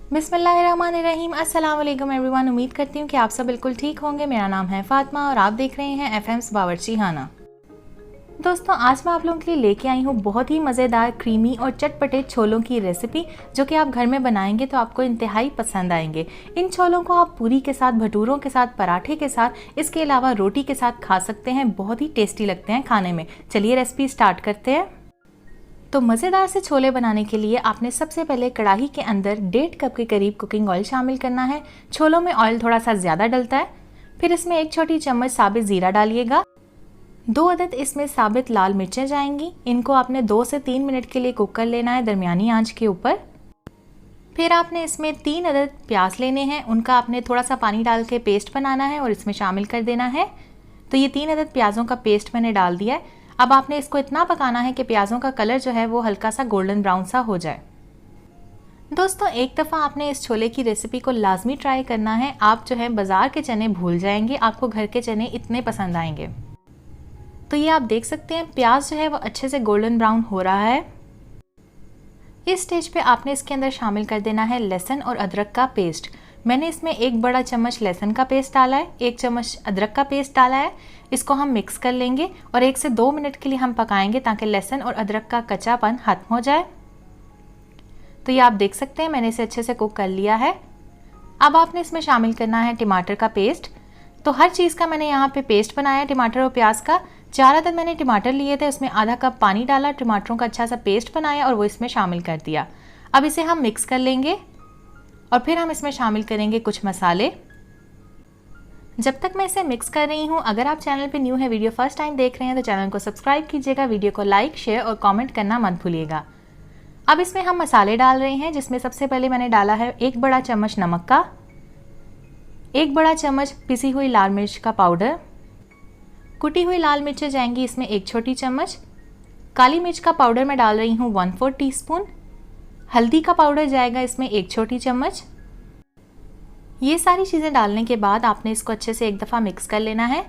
बिस्मिल्लाहिर्रहमानिर्रहीम। अस्सलाम वालेकुम एवरीवन। उम्मीद करती हूँ कि आप सब बिल्कुल ठीक होंगे। मेरा नाम है फातिमा और आप देख रहे हैं एफएम्स बावर्ची खाना। दोस्तों, आज मैं आप लोगों के लिए लेके आई हूँ बहुत ही मज़ेदार क्रीमी और चटपटे छोलों की रेसिपी, जो कि आप घर में बनाएंगे तो आपको इंतहाई पसंद आएंगे। इन छोलों को आप पूरी के साथ, भटूरों के साथ, पराठे के साथ, इसके अलावा रोटी के साथ खा सकते हैं। बहुत ही टेस्टी लगते हैं खाने में। चलिए रेसिपी स्टार्ट करते हैं। तो मज़ेदार से छोले बनाने के लिए आपने सबसे पहले कढ़ाई के अंदर 1.5 कप के करीब कुकिंग ऑयल शामिल करना है। छोलों में ऑयल थोड़ा सा ज़्यादा डलता है। फिर इसमें 1 छोटी चम्मच साबित ज़ीरा डालिएगा। 2 अदद इसमें साबित लाल मिर्चें जाएंगी। इनको आपने 2 से 3 मिनट के लिए कुक कर लेना है दरमियानी आंच के ऊपर। फिर आपने इसमें 3 अदद प्याज लेने हैं। उनका आपने थोड़ा सा पानी डाल के पेस्ट बनाना है और इसमें शामिल कर देना है। तो ये 3 अदद प्याज़ों का पेस्ट मैंने डाल दिया है। अब आपने इसको इतना पकाना है कि प्याज़ों का कलर जो है वो हल्का सा गोल्डन ब्राउन सा हो जाए। दोस्तों, एक दफ़ा आपने इस छोले की रेसिपी को लाजमी ट्राई करना है। आप जो है बाज़ार के चने भूल जाएंगे, आपको घर के चने इतने पसंद आएंगे। तो ये आप देख सकते हैं प्याज जो है वो अच्छे से गोल्डन ब्राउन हो रहा है। इस स्टेज पे आपने इसके अंदर शामिल कर देना है लहसुन और अदरक का पेस्ट। मैंने इसमें 1 बड़ा चम्मच लहसुन का पेस्ट डाला है, 1 चम्मच अदरक का पेस्ट डाला है। इसको हम मिक्स कर लेंगे और 1 से 2 मिनट के लिए हम पकाएंगे ताकि लहसुन और अदरक का कच्चापन खत्म हो जाए। तो ये आप देख सकते हैं मैंने इसे अच्छे से कुक कर लिया है। अब आपने इसमें शामिल करना है टमाटर का पेस्ट। तो हर चीज़ का मैंने यहाँ पे पेस्ट बनाया है, टमाटर और प्याज का। 4 अदद मैंने टमाटर लिए थे, उसमें आधा कप पानी डाला, टमाटरों का अच्छा सा पेस्ट बनाया और वो इसमें शामिल कर दिया। अब इसे हम मिक्स कर लेंगे और फिर हम इसमें शामिल करेंगे कुछ मसाले। जब तक मैं इसे मिक्स कर रही हूँ, अगर आप चैनल पे न्यू है, वीडियो फर्स्ट टाइम देख रहे हैं, तो चैनल को सब्सक्राइब कीजिएगा, वीडियो को लाइक, शेयर और कमेंट करना मत भूलिएगा। अब इसमें हम मसाले डाल रहे हैं, जिसमें सबसे पहले मैंने डाला है 1 बड़ा चम्मच नमक का, 1 बड़ा चम्मच पिसी हुई लाल मिर्च का पाउडर, कुटी हुई लाल मिर्चें जाएंगी इसमें 1 छोटी चम्मच, काली मिर्च का पाउडर मैं डाल रही हूँ 1/4 टीस्पून, हल्दी का पाउडर जाएगा इसमें 1 छोटी चम्मच। ये सारी चीज़ें डालने के बाद आपने इसको अच्छे से एक दफ़ा मिक्स कर लेना है।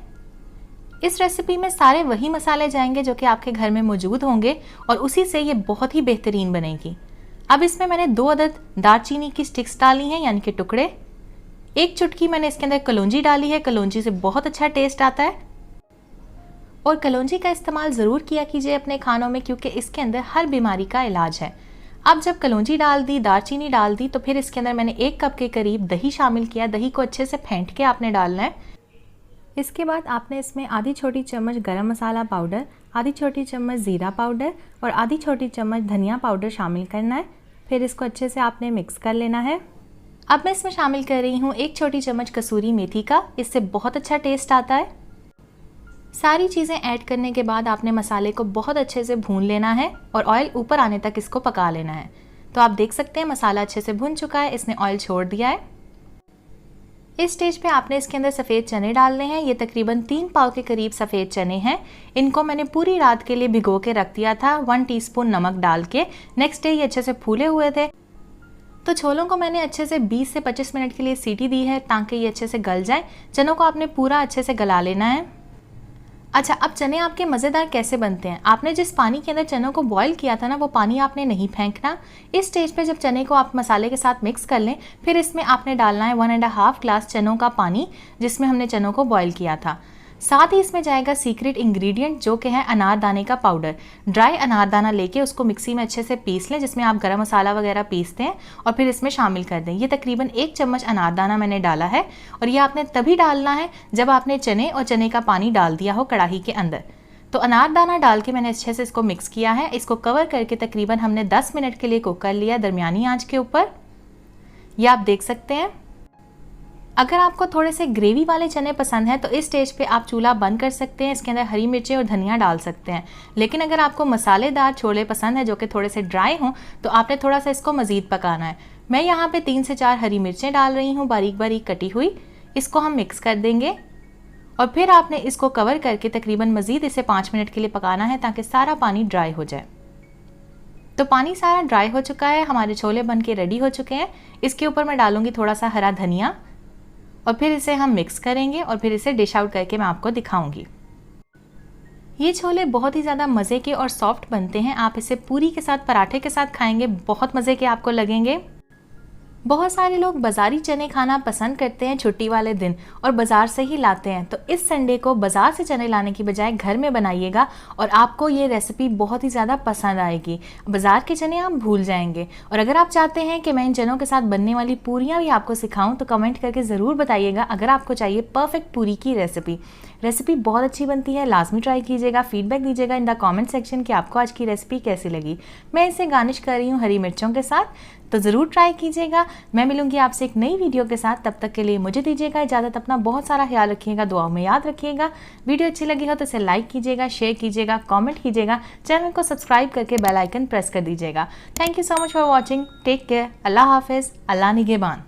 इस रेसिपी में सारे वही मसाले जाएंगे जो कि आपके घर में मौजूद होंगे और उसी से ये बहुत ही बेहतरीन बनेगी। अब इसमें मैंने 2 अदद दालचीनी की स्टिक्स डाली हैं, यानी कि टुकड़े। 1 चुटकी मैंने इसके अंदर कलौंजी डाली है। कलौंजी से बहुत अच्छा टेस्ट आता है और कलौंजी का इस्तेमाल ज़रूर किया कीजिए अपने खानों में, क्योंकि इसके अंदर हर बीमारी का इलाज है। अब जब कलौंजी डाल दी, दालचीनी डाल दी, तो फिर इसके अंदर मैंने 1 कप के करीब दही शामिल किया। दही को अच्छे से फेंट के आपने डालना है। इसके बाद आपने इसमें आधी छोटी चम्मच गरम मसाला पाउडर, आधी छोटी चम्मच ज़ीरा पाउडर और आधी छोटी चम्मच धनिया पाउडर शामिल करना है। फिर इसको अच्छे से आपने मिक्स कर लेना है। अब मैं इसमें शामिल कर रही हूँ 1 छोटी चम्मच कसूरी मेथी का। इससे बहुत अच्छा टेस्ट आता है। सारी चीज़ें ऐड करने के बाद आपने मसाले को बहुत अच्छे से भून लेना है और ऑयल ऊपर आने तक इसको पका लेना है। तो आप देख सकते हैं मसाला अच्छे से भुन चुका है, इसने ऑयल छोड़ दिया है। इस स्टेज पे आपने इसके अंदर सफ़ेद चने डालने हैं। ये तकरीबन 3 पाव के करीब सफ़ेद चने हैं। इनको मैंने पूरी रात के लिए भिगो के रख दिया था 1 टीस्पून नमक डाल के। नेक्स्ट डे ये अच्छे से फूले हुए थे। तो छोलों को मैंने अच्छे से 20 से 25 मिनट के लिए सीटी दी है ताकि ये अच्छे से गल जाए। चनों को आपने पूरा अच्छे से गला लेना है। अच्छा, अब चने आपके मज़ेदार कैसे बनते हैं? आपने जिस पानी के अंदर चनों को बॉईल किया था ना, वो पानी आपने नहीं फेंकना। इस स्टेज पे जब चने को आप मसाले के साथ मिक्स कर लें, फिर इसमें आपने डालना है 1.5 ग्लास चनों का पानी, जिसमें हमने चनों को बॉईल किया था। साथ ही इसमें जाएगा सीक्रेट इंग्रेडिएंट, जो कि है अनारदाने का पाउडर। ड्राई अनारदाना लेके उसको मिक्सी में अच्छे से पीस लें, जिसमें आप गरम मसाला वगैरह पीसते हैं, और फिर इसमें शामिल कर दें। ये तकरीबन 1 चम्मच अनारदाना मैंने डाला है और ये आपने तभी डालना है जब आपने चने और चने का पानी डाल दिया हो कढ़ाई के अंदर। तो अनारदाना डाल के मैंने अच्छे से इसको मिक्स किया है। इसको कवर करके तकरीबन हमने 10 मिनट के लिए कुक कर लिया दरमियानी आँच के ऊपर। ये आप देख सकते हैं। अगर आपको थोड़े से ग्रेवी वाले चने पसंद हैं तो इस स्टेज पे आप चूल्हा बंद कर सकते हैं। इसके अंदर हरी मिर्चें और धनिया डाल सकते हैं। लेकिन अगर आपको मसालेदार छोले पसंद है जो कि थोड़े से ड्राई हों, तो आपने थोड़ा सा इसको मज़ीद पकाना है। मैं यहाँ पे 3 से 4 हरी मिर्चें डाल रही हूँ, बारीक बारीक कटी हुई। इसको हम मिक्स कर देंगे और फिर आपने इसको कवर करके तकरीबन मज़ीद इसे 5 मिनट के लिए पकाना है ताकि सारा पानी ड्राई हो जाए। तो पानी सारा ड्राई हो चुका है, हमारे छोले बन के रेडी हो चुके हैं। इसके ऊपर मैं डालूंगी थोड़ा सा हरा धनिया और फिर इसे हम मिक्स करेंगे और फिर इसे डिश आउट करके मैं आपको दिखाऊंगी। ये छोले बहुत ही ज़्यादा मज़े के और सॉफ्ट बनते हैं। आप इसे पूरी के साथ, पराठे के साथ खाएंगे, बहुत मज़े के आपको लगेंगे। बहुत सारे लोग बाज़ारी चने खाना पसंद करते हैं छुट्टी वाले दिन और बाज़ार से ही लाते हैं। तो इस संडे को बाज़ार से चने लाने की बजाय घर में बनाइएगा और आपको ये रेसिपी बहुत ही ज़्यादा पसंद आएगी। बाज़ार के चने आप भूल जाएंगे। और अगर आप चाहते हैं कि मैं इन चनों के साथ बनने वाली पूरियाँ भी आपको सिखाऊँ तो कमेंट करके ज़रूर बताइएगा। अगर आपको चाहिए परफेक्ट पूरी की रेसिपी बहुत अच्छी बनती है, लाजमी ट्राई कीजिएगा। फीडबैक दीजिएगा इन द कमेंट सेक्शन कि आपको आज की रेसिपी कैसी लगी। मैं इसे गार्निश कर रही हूँ हरी मिर्चों के साथ, तो ज़रूर ट्राई कीजिएगा। मैं मिलूंगी आपसे एक नई वीडियो के साथ, तब तक के लिए मुझे दीजिएगा इजाज़त। अपना बहुत सारा ख्याल रखिएगा, दुआओं में याद रखिएगा। वीडियो अच्छी लगी हो तो इसे लाइक कीजिएगा, शेयर कीजिएगा, कमेंट कीजिएगा, चैनल को सब्सक्राइब करके बेल आइकन प्रेस कर दीजिएगा। Thank you so much for watching. Take care. अल्लाह हाफिज़। अल्लाह निगहबान।